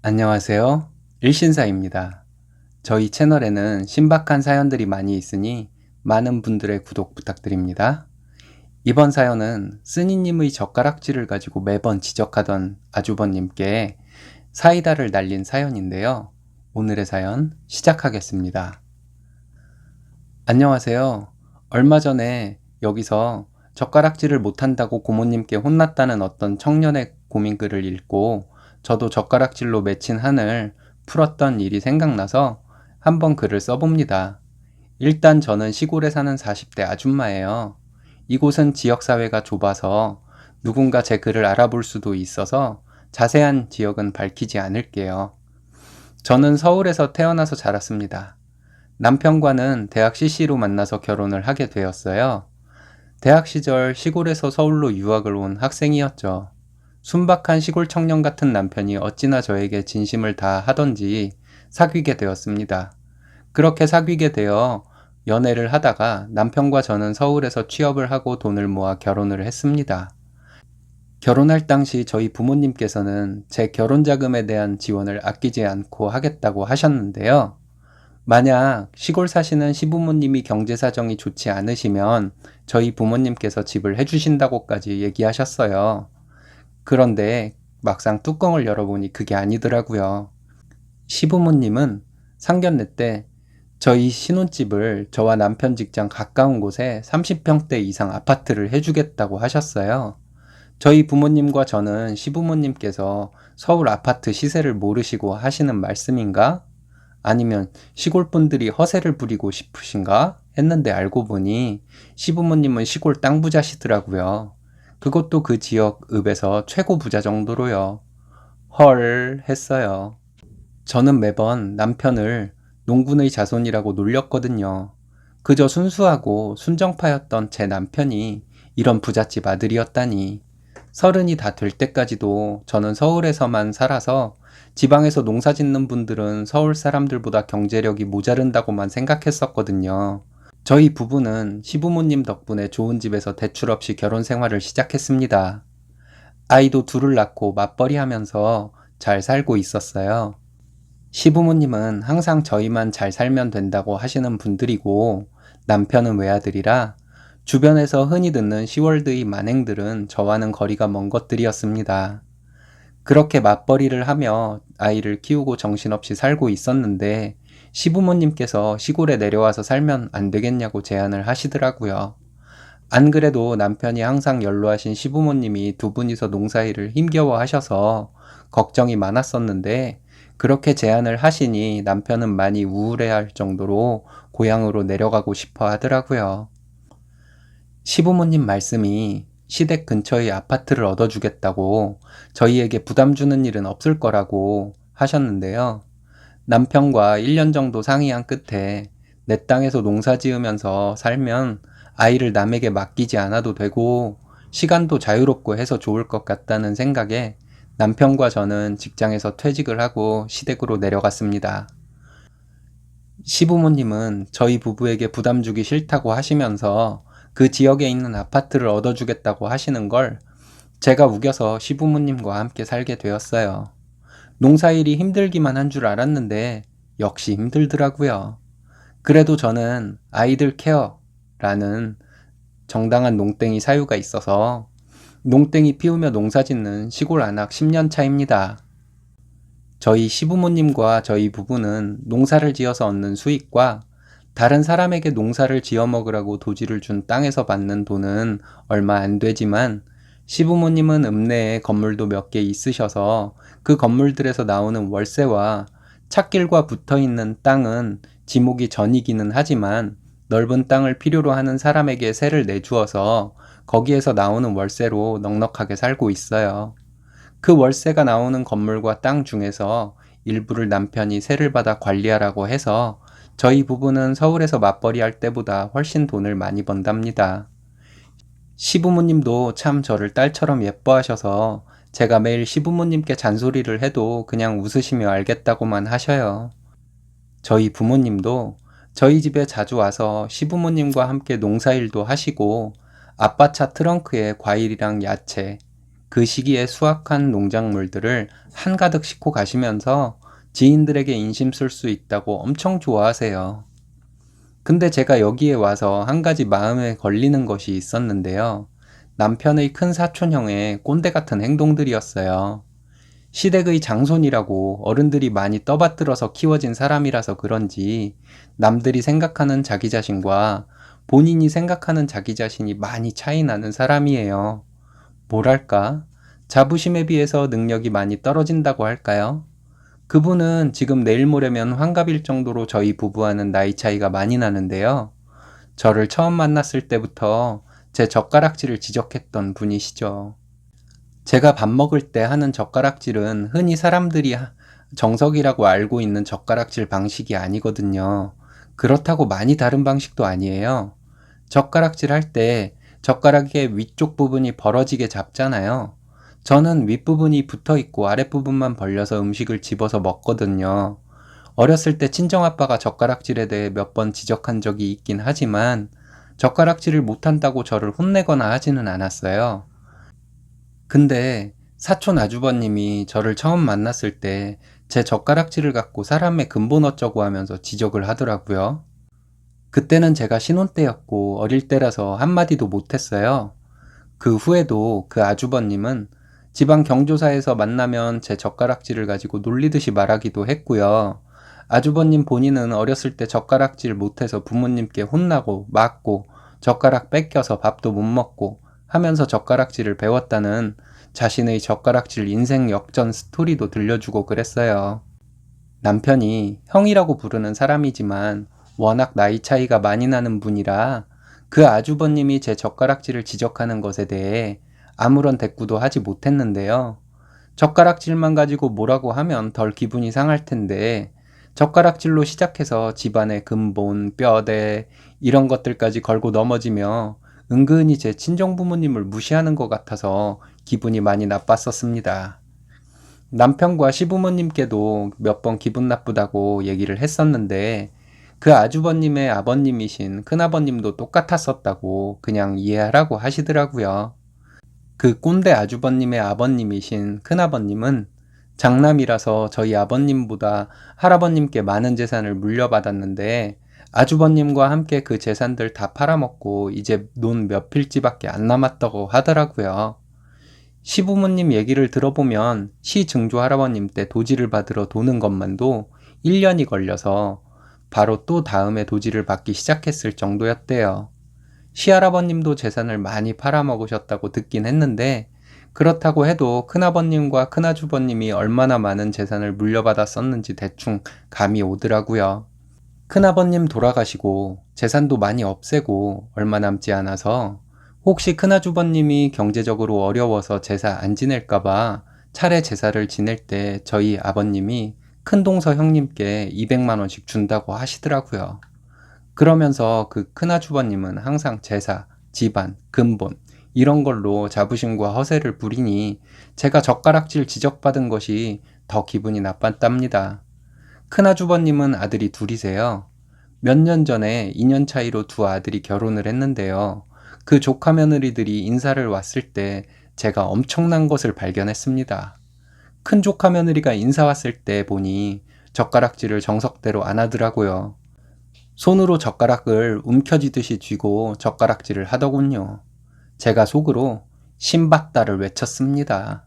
안녕하세요. 일신사입니다. 저희 채널에는 신박한 사연들이 많이 있으니 많은 분들의 구독 부탁드립니다. 이번 사연은 쓰니님의 젓가락질을 가지고 매번 지적하던 아주버님께 사이다를 날린 사연인데요. 오늘의 사연 시작하겠습니다. 안녕하세요. 얼마 전에 여기서 젓가락질을 못한다고 고모님께 혼났다는 어떤 청년의 고민글을 읽고 저도 젓가락질로 맺힌 한을 풀었던 일이 생각나서 한번 글을 써봅니다. 일단 저는 시골에 사는 40대 아줌마예요. 이곳은 지역사회가 좁아서 누군가 제 글을 알아볼 수도 있어서 자세한 지역은 밝히지 않을게요. 저는 서울에서 태어나서 자랐습니다. 남편과는 대학 CC로 만나서 결혼을 하게 되었어요. 대학 시절 시골에서 서울로 유학을 온 학생이었죠. 순박한 시골 청년 같은 남편이 어찌나 저에게 진심을 다하던지 사귀게 되었습니다. 그렇게 사귀게 되어 연애를 하다가 남편과 저는 서울에서 취업을 하고 돈을 모아 결혼을 했습니다. 결혼할 당시 저희 부모님께서는 제 결혼 자금에 대한 지원을 아끼지 않고 하겠다고 하셨는데요. 만약 시골 사시는 시부모님이 경제 사정이 좋지 않으시면 저희 부모님께서 집을 해주신다고까지 얘기하셨어요. 그런데 막상 뚜껑을 열어보니 그게 아니더라고요. 시부모님은 상견례 때 저희 신혼집을 저와 남편 직장 가까운 곳에 30평대 이상 아파트를 해주겠다고 하셨어요. 저희 부모님과 저는 시부모님께서 서울 아파트 시세를 모르시고 하시는 말씀인가? 아니면 시골 분들이 허세를 부리고 싶으신가? 했는데 알고 보니 시부모님은 시골 땅 부자시더라고요. 그것도 그 지역 읍에서 최고 부자 정도로요. 헐 했어요. 저는 매번 남편을 농군의 자손이라고 놀렸거든요. 그저 순수하고 순정파였던 제 남편이 이런 부잣집 아들이었다니. 30이 다 될 때까지도 저는 서울에서만 살아서 지방에서 농사 짓는 분들은 서울 사람들보다 경제력이 모자른다고만 생각했었거든요. 저희 부부는 시부모님 덕분에 좋은 집에서 대출 없이 결혼 생활을 시작했습니다. 아이도 둘을 낳고 맞벌이 하면서 잘 살고 있었어요. 시부모님은 항상 저희만 잘 살면 된다고 하시는 분들이고 남편은 외아들이라 주변에서 흔히 듣는 시월드의 만행들은 저와는 거리가 먼 것들이었습니다. 그렇게 맞벌이를 하며 아이를 키우고 정신없이 살고 있었는데 시부모님께서 시골에 내려와서 살면 안 되겠냐고 제안을 하시더라고요. 안 그래도 남편이 항상 연로하신 시부모님이 두 분이서 농사일을 힘겨워 하셔서 걱정이 많았었는데 그렇게 제안을 하시니 남편은 많이 우울해할 정도로 고향으로 내려가고 싶어 하더라고요. 시부모님 말씀이 시댁 근처의 아파트를 얻어주겠다고 저희에게 부담 주는 일은 없을 거라고 하셨는데요. 남편과 1년 정도 상의한 끝에 내 땅에서 농사 지으면서 살면 아이를 남에게 맡기지 않아도 되고 시간도 자유롭고 해서 좋을 것 같다는 생각에 남편과 저는 직장에서 퇴직을 하고 시댁으로 내려갔습니다. 시부모님은 저희 부부에게 부담 주기 싫다고 하시면서 그 지역에 있는 아파트를 얻어주겠다고 하시는 걸 제가 우겨서 시부모님과 함께 살게 되었어요. 농사일이 힘들기만 한 줄 알았는데 역시 힘들더라고요. 그래도 저는 아이들 케어라는 정당한 농땡이 사유가 있어서 농땡이 피우며 농사짓는 시골 안악 10년 차입니다. 저희 시부모님과 저희 부부는 농사를 지어서 얻는 수익과 다른 사람에게 농사를 지어 먹으라고 도지를 준 땅에서 받는 돈은 얼마 안 되지만 시부모님은 읍내에 건물도 몇 개 있으셔서 그 건물들에서 나오는 월세와 찻길과 붙어 있는 땅은 지목이 전이기는 하지만 넓은 땅을 필요로 하는 사람에게 세를 내주어서 거기에서 나오는 월세로 넉넉하게 살고 있어요. 그 월세가 나오는 건물과 땅 중에서 일부를 남편이 세를 받아 관리하라고 해서 저희 부부는 서울에서 맞벌이 할 때보다 훨씬 돈을 많이 번답니다. 시부모님도 참 저를 딸처럼 예뻐하셔서 제가 매일 시부모님께 잔소리를 해도 그냥 웃으시며 알겠다고만 하셔요. 저희 부모님도 저희 집에 자주 와서 시부모님과 함께 농사일도 하시고 아빠 차 트렁크에 과일이랑 야채, 그 시기에 수확한 농작물들을 한가득 싣고 가시면서 지인들에게 인심 쓸 수 있다고 엄청 좋아하세요. 근데 제가 여기에 와서 한 가지 마음에 걸리는 것이 있었는데요. 남편의 큰 사촌형의 꼰대 같은 행동들이었어요. 시댁의 장손이라고 어른들이 많이 떠받들어서 키워진 사람이라서 그런지 남들이 생각하는 자기 자신과 본인이 생각하는 자기 자신이 많이 차이 나는 사람이에요. 뭐랄까? 자부심에 비해서 능력이 많이 떨어진다고 할까요? 그분은 지금 내일 모레면 환갑일 정도로 저희 부부와는 나이 차이가 많이 나는데요. 저를 처음 만났을 때부터 제 젓가락질을 지적했던 분이시죠. 제가 밥 먹을 때 하는 젓가락질은 흔히 사람들이 정석이라고 알고 있는 젓가락질 방식이 아니거든요. 그렇다고 많이 다른 방식도 아니에요. 젓가락질 할 때 젓가락의 위쪽 부분이 벌어지게 잡잖아요. 저는 윗부분이 붙어 있고 아랫부분만 벌려서 음식을 집어서 먹거든요. 어렸을 때 친정아빠가 젓가락질에 대해 몇 번 지적한 적이 있긴 하지만 젓가락질을 못한다고 저를 혼내거나 하지는 않았어요. 근데 사촌 아주버님이 저를 처음 만났을 때 제 젓가락질을 갖고 사람의 근본 어쩌고 하면서 지적을 하더라고요. 그때는 제가 신혼 때였고 어릴 때라서 한마디도 못했어요. 그 후에도 그 아주버님은 지방 경조사에서 만나면 제 젓가락질을 가지고 놀리듯이 말하기도 했고요. 아주버님 본인은 어렸을 때 젓가락질 못해서 부모님께 혼나고 맞고 젓가락 뺏겨서 밥도 못 먹고 하면서 젓가락질을 배웠다는 자신의 젓가락질 인생 역전 스토리도 들려주고 그랬어요. 남편이 형이라고 부르는 사람이지만 워낙 나이 차이가 많이 나는 분이라 그 아주버님이 제 젓가락질을 지적하는 것에 대해 아무런 대꾸도 하지 못했는데요. 젓가락질만 가지고 뭐라고 하면 덜 기분이 상할 텐데 젓가락질로 시작해서 집안의 근본, 뼈대 이런 것들까지 걸고 넘어지며 은근히 제 친정부모님을 무시하는 것 같아서 기분이 많이 나빴었습니다. 남편과 시부모님께도 몇 번 기분 나쁘다고 얘기를 했었는데 그 아주버님의 아버님이신 큰아버님도 똑같았었다고 그냥 이해하라고 하시더라고요. 그 꼰대 아주버님의 아버님이신 큰아버님은 장남이라서 저희 아버님보다 할아버님께 많은 재산을 물려받았는데 아주버님과 함께 그 재산들 다 팔아먹고 이제 논 몇 필지밖에 안 남았다고 하더라고요. 시부모님 얘기를 들어보면 시증조 할아버님 때 도지를 받으러 도는 것만도 1년이 걸려서 바로 또 다음에 도지를 받기 시작했을 정도였대요. 시할아버님도 재산을 많이 팔아먹으셨다고 듣긴 했는데 그렇다고 해도 큰아버님과 큰아주버님이 얼마나 많은 재산을 물려받았었는지 대충 감이 오더라고요. 큰아버님 돌아가시고 재산도 많이 없애고 얼마 남지 않아서 혹시 큰아주버님이 경제적으로 어려워서 제사 안 지낼까봐 차례 제사를 지낼 때 저희 아버님이 큰동서 형님께 200만 원씩 준다고 하시더라고요. 그러면서 그 큰아주버님은 항상 제사, 집안, 근본 이런 걸로 자부심과 허세를 부리니 제가 젓가락질 지적받은 것이 더 기분이 나빴답니다. 큰아주버님은 아들이 둘이세요. 몇 년 전에 2년 차이로 두 아들이 결혼을 했는데요. 그 조카 며느리들이 인사를 왔을 때 제가 엄청난 것을 발견했습니다. 큰 조카 며느리가 인사 왔을 때 보니 젓가락질을 정석대로 안 하더라고요. 손으로 젓가락을 움켜쥐듯이 쥐고 젓가락질을 하더군요. 제가 속으로 신받다를 외쳤습니다.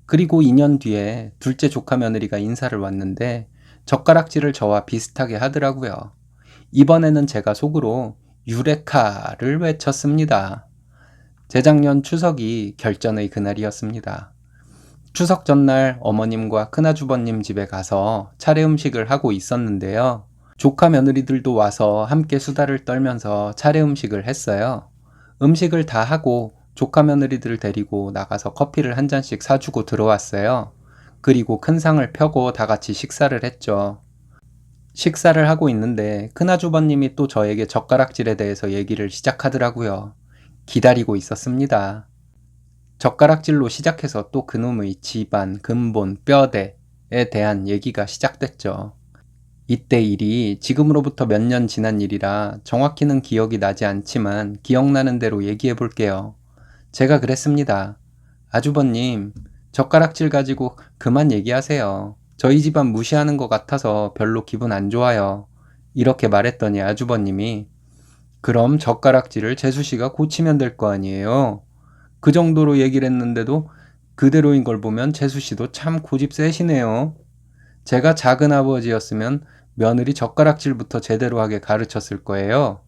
그리고 2년 뒤에 둘째 조카 며느리가 인사를 왔는데 젓가락질을 저와 비슷하게 하더라고요. 이번에는 제가 속으로 유레카를 외쳤습니다. 재작년 추석이 결전의 그날이었습니다. 추석 전날 어머님과 큰아주버님 집에 가서 차례 음식을 하고 있었는데요. 조카 며느리들도 와서 함께 수다를 떨면서 차례 음식을 했어요. 음식을 다 하고 조카 며느리들을 데리고 나가서 커피를 한 잔씩 사주고 들어왔어요. 그리고 큰 상을 펴고 다 같이 식사를 했죠. 식사를 하고 있는데 큰아주버님이 또 저에게 젓가락질에 대해서 얘기를 시작하더라고요. 기다리고 있었습니다. 젓가락질로 시작해서 또 그놈의 집안, 근본, 뼈대에 대한 얘기가 시작됐죠. 이때 일이 지금으로부터 몇 년 지난 일이라 정확히는 기억이 나지 않지만 기억나는 대로 얘기해 볼게요. 제가 그랬습니다. 아주버님, 젓가락질 가지고 그만 얘기하세요. 저희 집안 무시하는 것 같아서 별로 기분 안 좋아요. 이렇게 말했더니 아주버님이 그럼 젓가락질을 재수씨가 고치면 될 거 아니에요. 그 정도로 얘기를 했는데도 그대로인 걸 보면 재수씨도 참 고집 세시네요. 제가 작은 아버지였으면 며느리 젓가락질부터 제대로 하게 가르쳤을 거예요.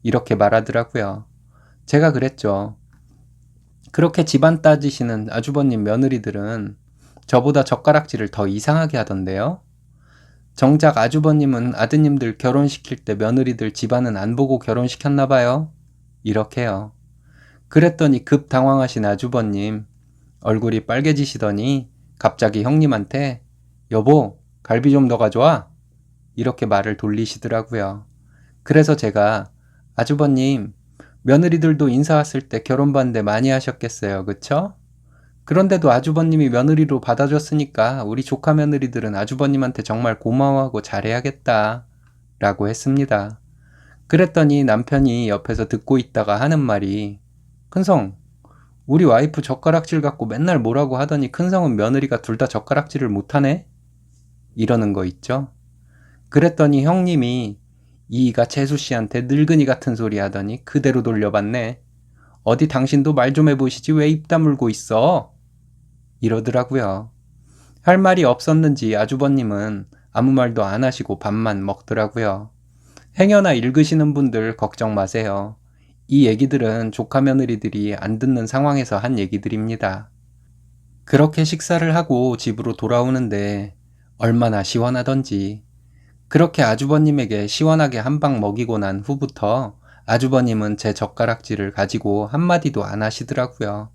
이렇게 말하더라고요. 제가 그랬죠. 그렇게 집안 따지시는 아주버님 며느리들은 저보다 젓가락질을 더 이상하게 하던데요. 정작 아주버님은 아드님들 결혼시킬 때 며느리들 집안은 안 보고 결혼시켰나 봐요. 이렇게요. 그랬더니 급 당황하신 아주버님 얼굴이 빨개지시더니 갑자기 형님한테 여보, 갈비 좀 더 가져와. 이렇게 말을 돌리시더라고요. 그래서 제가 아주버님, 며느리들도 인사 왔을 때 결혼 반대 많이 하셨겠어요. 그쵸? 그런데도 아주버님이 며느리로 받아줬으니까 우리 조카 며느리들은 아주버님한테 정말 고마워하고 잘해야겠다. 라고 했습니다. 그랬더니 남편이 옆에서 듣고 있다가 하는 말이 큰성, 우리 와이프 젓가락질 갖고 맨날 뭐라고 하더니 큰성은 며느리가 둘 다 젓가락질을 못하네? 이러는 거 있죠. 그랬더니 형님이 이이가 재수씨한테 늙은이 같은 소리 하더니 그대로 돌려봤네. 어디 당신도 말 좀 해보시지 왜 입 다물고 있어? 이러더라고요. 할 말이 없었는지 아주버님은 아무 말도 안 하시고 밥만 먹더라고요. 행여나 읽으시는 분들 걱정 마세요. 이 얘기들은 조카 며느리들이 안 듣는 상황에서 한 얘기들입니다. 그렇게 식사를 하고 집으로 돌아오는데 얼마나 시원하던지. 그렇게 아주버님에게 시원하게 한 방 먹이고 난 후부터 아주버님은 제 젓가락질을 가지고 한마디도 안 하시더라고요.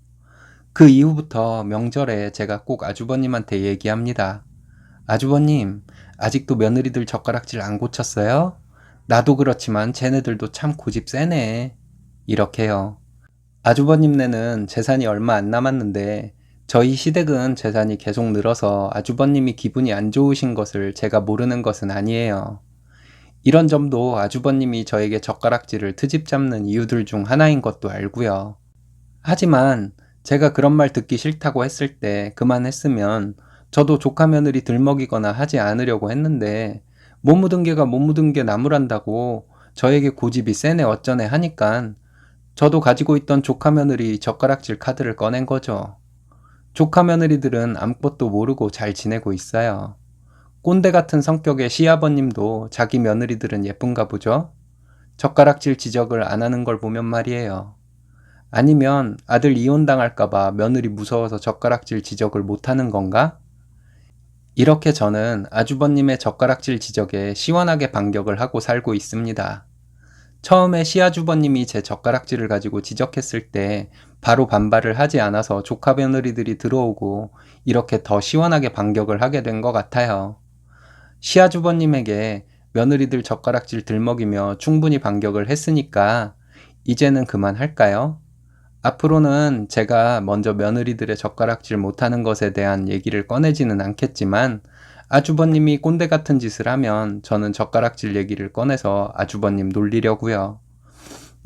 그 이후부터 명절에 제가 꼭 아주버님한테 얘기합니다. 아주버님, 아직도 며느리들 젓가락질 안 고쳤어요? 나도 그렇지만 쟤네들도 참 고집 세네. 이렇게요. 아주버님네는 재산이 얼마 안 남았는데 저희 시댁은 재산이 계속 늘어서 아주버님이 기분이 안 좋으신 것을 제가 모르는 것은 아니에요. 이런 점도 아주버님이 저에게 젓가락질을 트집 잡는 이유들 중 하나인 것도 알고요. 하지만 제가 그런 말 듣기 싫다고 했을 때 그만했으면 저도 조카 며느리 들먹이거나 하지 않으려고 했는데 못 묻은 개가 못 묻은 게 나무란다고 저에게 고집이 세네 어쩌네 하니깐 저도 가지고 있던 조카 며느리 젓가락질 카드를 꺼낸 거죠. 조카 며느리들은 아무것도 모르고 잘 지내고 있어요. 꼰대 같은 성격의 시아버님도 자기 며느리들은 예쁜가 보죠? 젓가락질 지적을 안 하는 걸 보면 말이에요. 아니면 아들 이혼당할까봐 며느리 무서워서 젓가락질 지적을 못 하는 건가? 이렇게 저는 아주버님의 젓가락질 지적에 시원하게 반격을 하고 살고 있습니다. 처음에 시아주버님이 제 젓가락질을 가지고 지적했을 때 바로 반발을 하지 않아서 조카 며느리들이 들어오고 이렇게 더 시원하게 반격을 하게 된 것 같아요. 시아주버님에게 며느리들 젓가락질 들먹이며 충분히 반격을 했으니까 이제는 그만할까요? 앞으로는 제가 먼저 며느리들의 젓가락질 못하는 것에 대한 얘기를 꺼내지는 않겠지만 아주버님이 꼰대 같은 짓을 하면 저는 젓가락질 얘기를 꺼내서 아주버님 놀리려고요.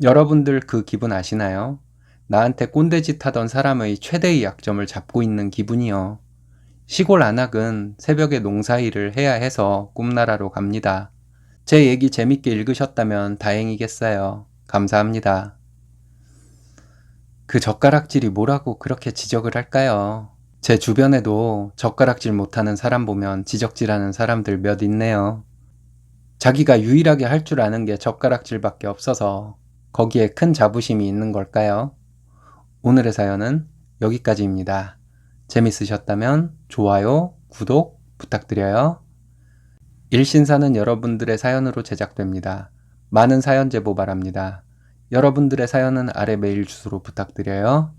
여러분들 그 기분 아시나요? 나한테 꼰대짓 하던 사람의 최대의 약점을 잡고 있는 기분이요. 시골 안악은 새벽에 농사일을 해야 해서 꿈나라로 갑니다. 제 얘기 재밌게 읽으셨다면 다행이겠어요. 감사합니다. 그 젓가락질이 뭐라고 그렇게 지적을 할까요? 제 주변에도 젓가락질 못하는 사람 보면 지적질하는 사람들 몇 있네요. 자기가 유일하게 할 줄 아는 게 젓가락질밖에 없어서 거기에 큰 자부심이 있는 걸까요? 오늘의 사연은 여기까지입니다. 재밌으셨다면 좋아요, 구독 부탁드려요. 일신사는 여러분들의 사연으로 제작됩니다. 많은 사연 제보 바랍니다. 여러분들의 사연은 아래 메일 주소로 부탁드려요.